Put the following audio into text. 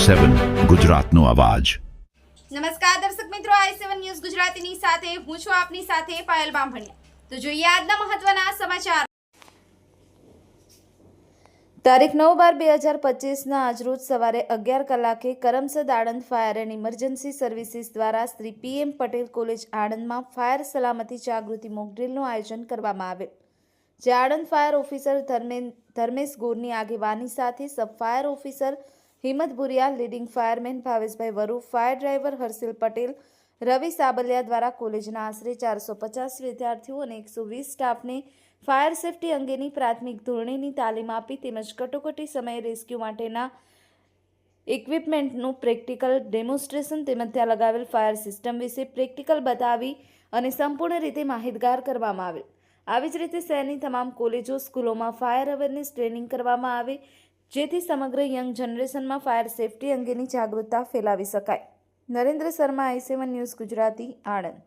i7 ગુજરાતનો અવાજ। નમસ્કાર દર્શક મિત્રો, i7 ન્યૂઝ ગુજરાતીની સાથે હું છું આપની સાથે પાયલ બામભણિયા। તો જોઈએ આજના મહત્વના સમાચાર। તારીખ 9/12/2025ના આજરોજ સવારે 11 કલાકે Karamsad Anand fire and emergency services દ્વારા શ્રી PM પટેલ કોલેજ આણંદમાં ફાયર સલામતી જાગૃતિ મોકડ્રીલનું આયોજન કરવામાં આવેલ, જે આણંદ ફાયર ઓફિસર ધર્મેશ ગોરની આગેવાની સાથે સબ ફાયર ઓફિસર હિંમત ભુરિયા, લીડિંગ ફાયરમેન ભાવેશભાઈ વરુ, ફાયર ડ્રાઈવર હર્ષિલ પટેલ, રવિ સાબલિયા દ્વારા કોલેજના આશરે 450 વિદ્યાર્થીઓ અને 120 સ્ટાફને ફાયર સેફટી અંગેની પ્રાથમિક ધોરણેની તાલીમ આપી તેમજ કટોકટી સમયે રેસ્ક્યુ માટેના ઇક્વિપમેન્ટનું પ્રેક્ટિકલ ડેમોન્સ્ટ્રેશન તેમજ ત્યાં લગાવેલ ફાયર સિસ્ટમ વિશે પ્રેક્ટિકલ બતાવી અને સંપૂર્ણ રીતે માહિતગાર કરવામાં આવેલ। આવી જ રીતે શહેરની તમામ કોલેજો, સ્કૂલોમાં ફાયર અવેરનેસ ટ્રેનિંગ કરવામાં આવે, જેથી સમગ્ર યંગ જનરેશનમાં ફાયર સેફટી અંગેની જાગૃતતા ફેલાવી શકાય। Narendra Sharma, i7 news Gujarati, Anand.